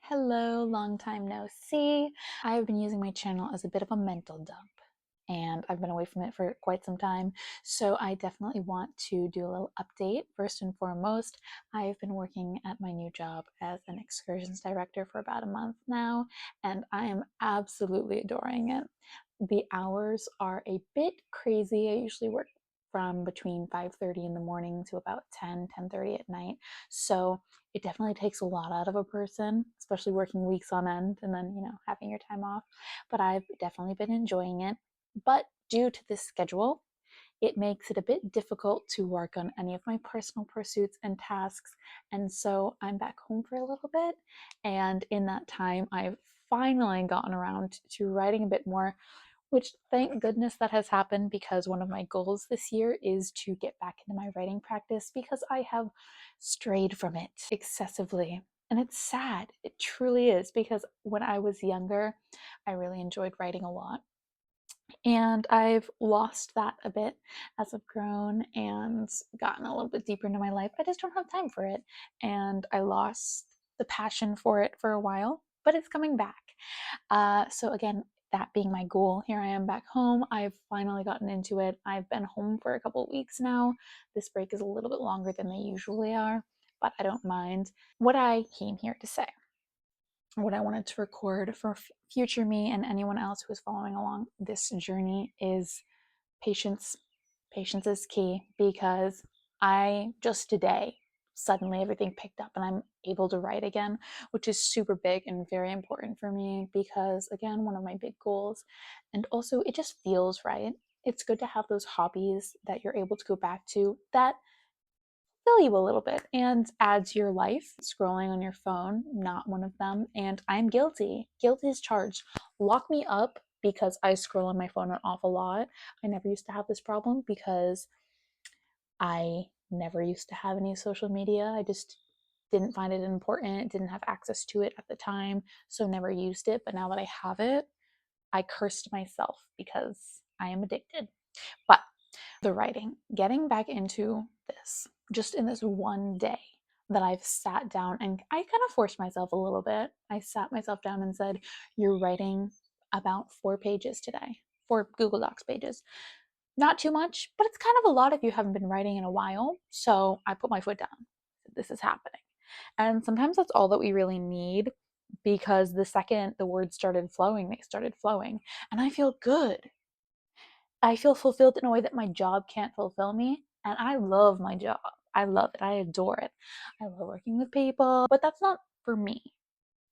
Hello, long time no see. I've been using my channel as a bit of a mental dump, and I've been away from it for quite some time. So I definitely want to do a little update. First and foremost, I've been working at my new job as an excursions director for about a month now, and I am absolutely adoring it. The hours are a bit crazy. I usually work from between 5:30 in the morning to about 10:30 at night. So it definitely takes a lot out of a person, especially working weeks on end and then, having your time off. But I've definitely been enjoying it. But due to this schedule, it makes it a bit difficult to work on any of my personal pursuits and tasks. And so I'm back home for a little bit. And in that time, I've finally gotten around to writing a bit more, which thank goodness that has happened, because one of my goals this year is to get back into my writing practice because I have strayed from it excessively. And it's sad. It truly is, because when I was younger, I really enjoyed writing a lot. And I've lost that a bit as I've grown and gotten a little bit deeper into my life. I just don't have time for it. And I lost the passion for it for a while, but it's coming back. So, again, that being my goal, here I am back home. I've finally gotten into it. I've been home for a couple of weeks now. This break is a little bit longer than they usually are, but I don't mind. What I came here to say, what I wanted to record for future me and anyone else who is following along this journey, is patience. Patience is key, because I just today suddenly everything picked up and I'm able to write again, which is super big and very important for me because, again, one of my big goals. And also, it just feels right. It's good to have those hobbies that you're able to go back to that fill you a little bit and add to your life. Scrolling on your phone, not one of them. And I'm guilty. Guilt is charged. Lock me up, because I scroll on my phone an awful lot. I never used to have this problem because I never used to have any social media. I just didn't find it important, didn't have access to it at the time, so never used it. But now that I have it, I cursed myself because I am addicted. But the writing, getting back into this, just in this one day that I've sat down, and I kind of forced myself a little bit. I sat myself down and said, "You're writing about 4 pages today, 4 Google Docs pages." Not too much, but it's kind of a lot if you haven't been writing in a while. So I put my foot down. This is happening. And sometimes that's all that we really need, because the second the words started flowing, they started flowing. And I feel good. I feel fulfilled in a way that my job can't fulfill me. And I love my job. I love it. I adore it. I love working with people, but that's not for me.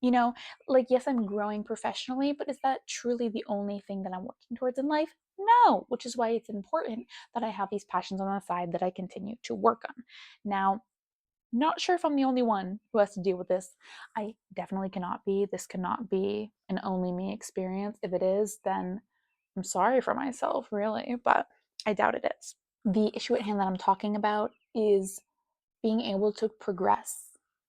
You know, like, yes, I'm growing professionally, but is that truly the only thing that I'm working towards in life? No, which is why it's important that I have these passions on the side that I continue to work on. Now, not sure if I'm the only one who has to deal with this. I definitely cannot be. This cannot be an only me experience. If it is, then I'm sorry for myself, really, but I doubt it is. The issue at hand that I'm talking about is being able to progress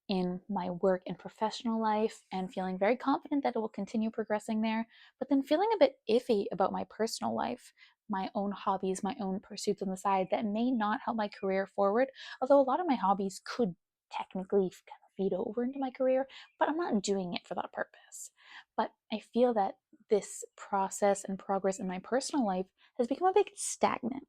in my work and professional life and feeling very confident that it will continue progressing there, but then feeling a bit iffy about my personal life, my own hobbies, my own pursuits on the side that may not help my career forward. Although a lot of my hobbies could technically kind of feed over into my career, but I'm not doing it for that purpose. But I feel that this process and progress in my personal life has become a bit stagnant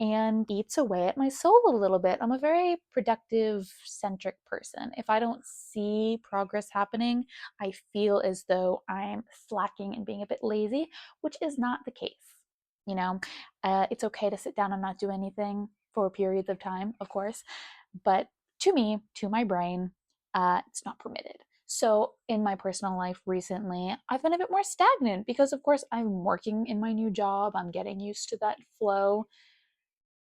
and eats away at my soul a little bit. I'm a very productive centric person. If I don't see progress happening, I feel as though I'm slacking and being a bit lazy, which is not the case. You know, it's okay to sit down and not do anything for periods of time, of course, but to me, to my brain, it's not permitted. So, in my personal life recently, I've been a bit more stagnant because, of course, I'm working in my new job. I'm getting used to that flow.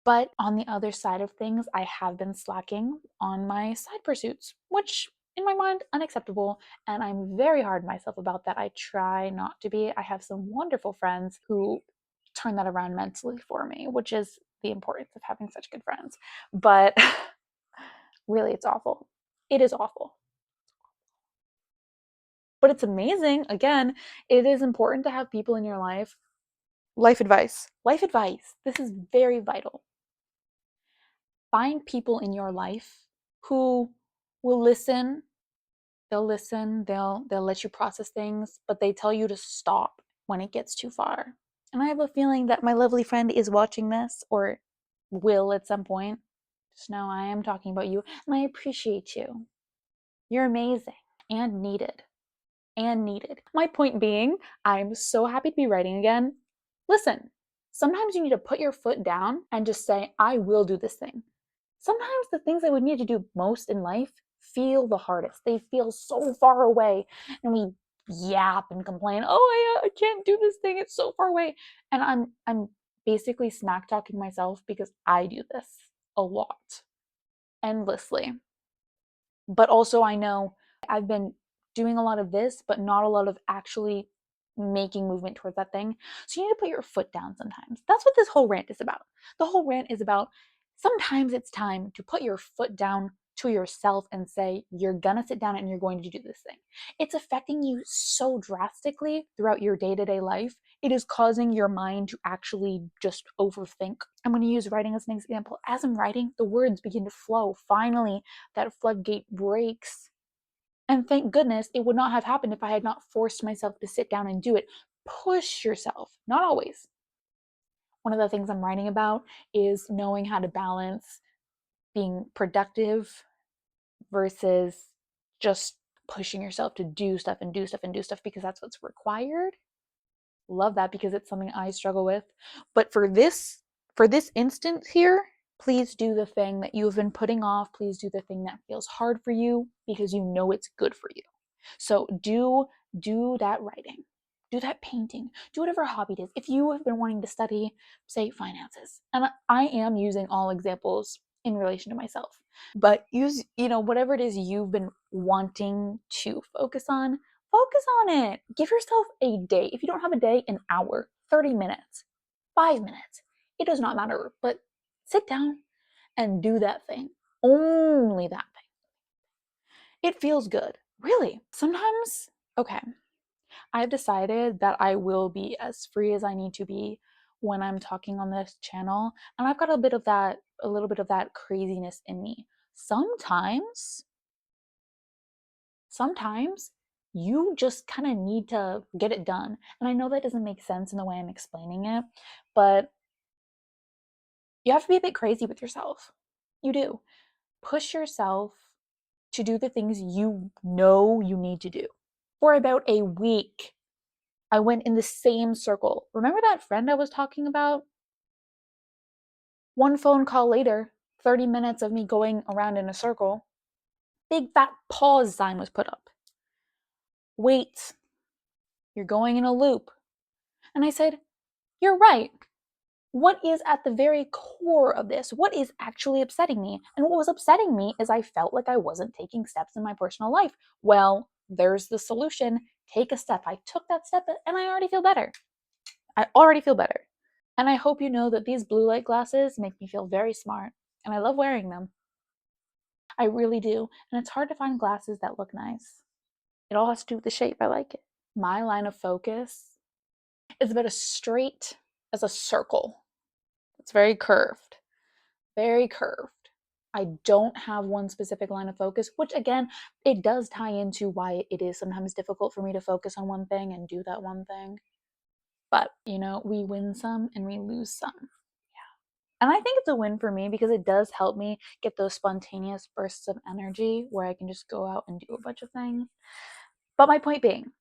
But on the other side of things, I have been slacking on my side pursuits, which in my mind, unacceptable. And I'm very hard on myself about that. I try not to be. I have some wonderful friends who turn that around mentally for me, which is the importance of having such good friends. But really, it's awful. It is awful. But it's amazing. Again, it is important to have people in your life. Life advice. Life advice. This is very vital. Find people in your life who will listen. They'll listen, they'll let you process things, but they tell you to stop when it gets too far. And I have a feeling that my lovely friend is watching this or will at some point. Just know I am talking about you and I appreciate you. You're amazing and needed. And needed. My point being, I'm so happy to be writing again. Listen, sometimes you need to put your foot down and just say, I will do this thing. Sometimes the things that we need to do most in life feel the hardest. They feel so far away, and we yap and complain, "Oh, I can't do this thing. It's so far away." And I'm basically smack talking myself because I do this a lot, endlessly. But also I know I've been doing a lot of this, but not a lot of actually making movement towards that thing. So you need to put your foot down sometimes. That's what this whole rant is about. The whole rant is about sometimes it's time to put your foot down to yourself and say, you're gonna sit down and you're going to do this thing. It's affecting you so drastically throughout your day to day life. It is causing your mind to actually just overthink. I'm going to use writing as an example. As I'm writing, the words begin to flow. Finally, that floodgate breaks. And thank goodness it would not have happened if I had not forced myself to sit down and do it. Push yourself, not always. One of the things I'm writing about is knowing how to balance being productive versus just pushing yourself to do stuff and do stuff and do stuff because that's what's required. Love that because it's something I struggle with. But for this instance here, please do the thing that you've been putting off. Please do the thing that feels hard for you because you know it's good for you. So do that writing. Do that painting. Do whatever hobby it is. If you have been wanting to study, say, finances, and I am using all examples in relation to myself, but use, whatever it is you've been wanting to focus on it. Give yourself a day. If you don't have a day, an hour, 30 minutes, 5 minutes. It does not matter, but sit down and do that thing. Only that thing. It feels good. Really. Sometimes, okay, I've decided that I will be as free as I need to be when I'm talking on this channel. And I've got a little bit of that craziness in me. Sometimes you just kind of need to get it done. And I know that doesn't make sense in the way I'm explaining it, but you have to be a bit crazy with yourself. You do. Push yourself to do the things you know you need to do. For about a week, I went in the same circle. Remember that friend I was talking about? One phone call later, 30 minutes of me going around in a circle, big fat pause sign was put up. Wait, you're going in a loop. And I said, you're right. What is at the very core of this? What is actually upsetting me? And what was upsetting me is I felt like I wasn't taking steps in my personal life. Well, there's the solution. Take a step. I took that step and I already feel better. I already feel better. And I hope you know that these blue light glasses make me feel very smart. And I love wearing them. I really do. And it's hard to find glasses that look nice. It all has to do with the shape. I like it. My line of focus is about as straight as a circle. It's very curved. Very curved. I don't have one specific line of focus, which again, it does tie into why it is sometimes difficult for me to focus on one thing and do that one thing. But, we win some and we lose some. Yeah. And I think it's a win for me because it does help me get those spontaneous bursts of energy where I can just go out and do a bunch of things. But my point being,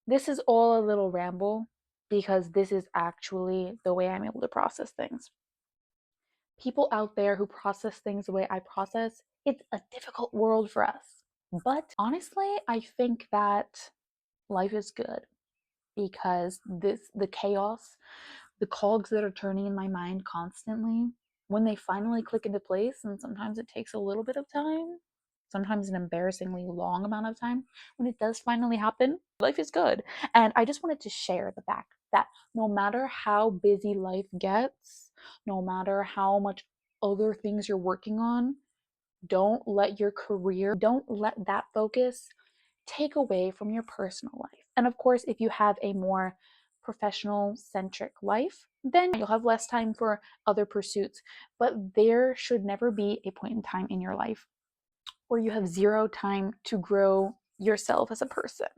this is all a little ramble because this is actually the way I'm able to process things. People out there who process things the way I process, it's a difficult world for us. But honestly, I think that life is good because the chaos, the cogs that are turning in my mind constantly, when they finally click into place, and sometimes it takes a little bit of time, sometimes an embarrassingly long amount of time, when it does finally happen, life is good. And I just wanted to share the fact that no matter how busy life gets, no matter how much other things you're working on, don't let that focus take away from your personal life. And of course, if you have a more professional centric life, then you'll have less time for other pursuits. But there should never be a point in time in your life or you have zero time to grow yourself as a person,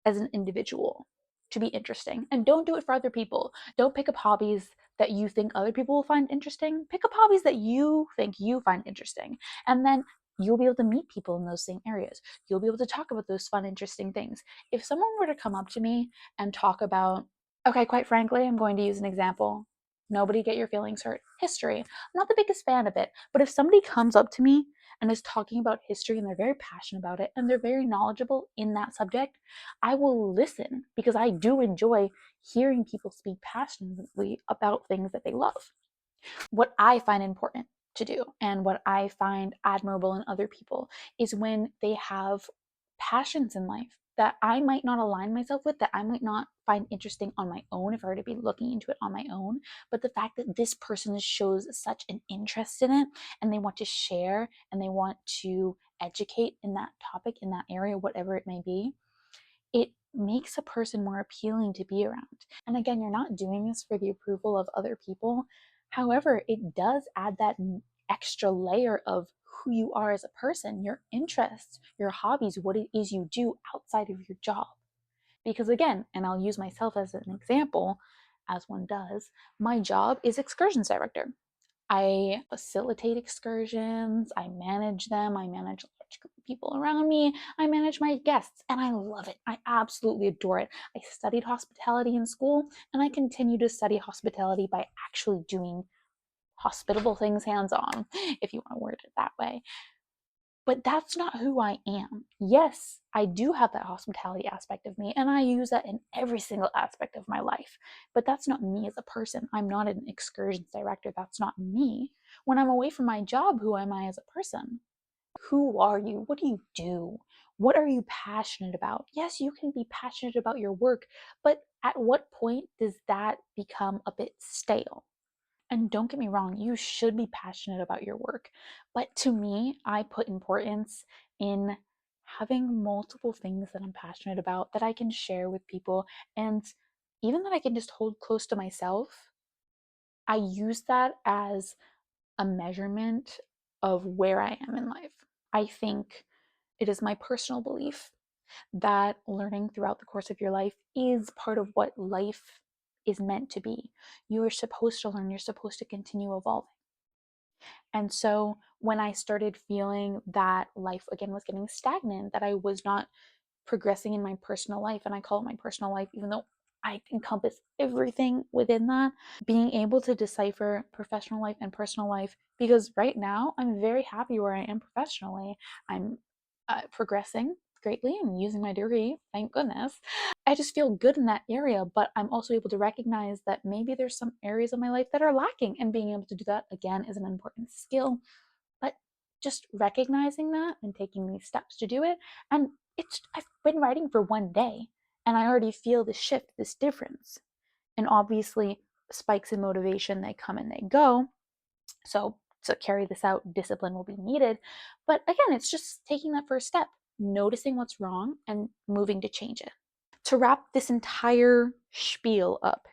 as an individual, to be interesting. And don't do it for other people. Don't pick up hobbies that you think other people will find interesting. Pick up hobbies that you think you find interesting. And then you'll be able to meet people in those same areas. You'll be able to talk about those fun, interesting things. If someone were to come up to me and talk about, okay, quite frankly, I'm going to use an example. Nobody get your feelings hurt. History. I'm not the biggest fan of it, but if somebody comes up to me and is talking about history and they're very passionate about it and they're very knowledgeable in that subject, I will listen because I do enjoy hearing people speak passionately about things that they love. What I find important to do and what I find admirable in other people is when they have passions in life that I might not align myself with, that I might not find interesting on my own if I were to be looking into it on my own. But the fact that this person shows such an interest in it and they want to share and they want to educate in that topic, in that area, whatever it may be, it makes a person more appealing to be around. And again, you're not doing this for the approval of other people. However, it does add that extra layer of who you are as a person, your interests, your hobbies, what it is you do outside of your job. Because again, and I'll use myself as an example, as one does, my job is excursions director. I facilitate excursions, I manage them, I manage a large group of people around me, I manage my guests, and I love it. I absolutely adore it. I studied hospitality in school, and I continue to study hospitality by actually doing hospitable things hands on, if you want to word it that way. But that's not who I am. Yes, I do have that hospitality aspect of me, and I use that in every single aspect of my life. But that's not me as a person. I'm not an excursions director. That's not me. When I'm away from my job, who am I as a person? Who are you? What do you do? What are you passionate about? Yes, you can be passionate about your work, but at what point does that become a bit stale? And don't get me wrong, you should be passionate about your work. But to me, I put importance in having multiple things that I'm passionate about that I can share with people, and even that I can just hold close to myself. I use that as a measurement of where I am in life. I think it is my personal belief that learning throughout the course of your life is part of what life is meant to be. You are supposed to learn, you're supposed to continue evolving. And so when I started feeling that life again was getting stagnant, that I was not progressing in my personal life, and I call it my personal life, even though I encompass everything within that, being able to decipher professional life and personal life, because right now I'm very happy where I am professionally. I'm progressing greatly. I'm using my degree, thank goodness. I just feel good in that area, but I'm also able to recognize that maybe there's some areas of my life that are lacking, and being able to do that again is an important skill. But just recognizing that and taking these steps to do it, and I've been writing for one day and I already feel the shift, this difference. And obviously, spikes in motivation, they come and they go. So to carry this out, discipline will be needed. But again, it's just taking that first step, noticing what's wrong and moving to change it. To wrap this entire spiel up,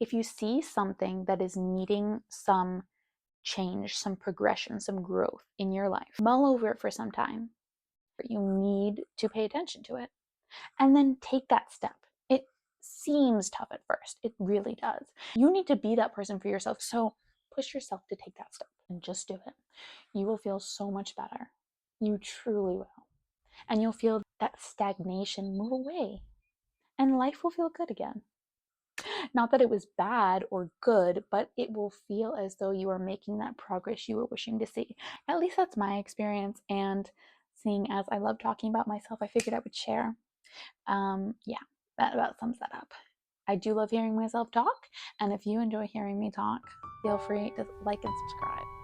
if you see something that is needing some change, some progression, some growth in your life, mull over it for some time. You need to pay attention to it and then take that step. It seems tough at first. It really does. You need to be that person for yourself. So push yourself to take that step and just do it. You will feel so much better. You truly will. And you'll feel that stagnation move away and life will feel good again. Not that it was bad or good, but it will feel as though you are making that progress you were wishing to see. At least that's my experience. And seeing as I love talking about myself, I figured I would share. Yeah, that about sums that up. I do love hearing myself talk, and if you enjoy hearing me talk, feel free to like and subscribe.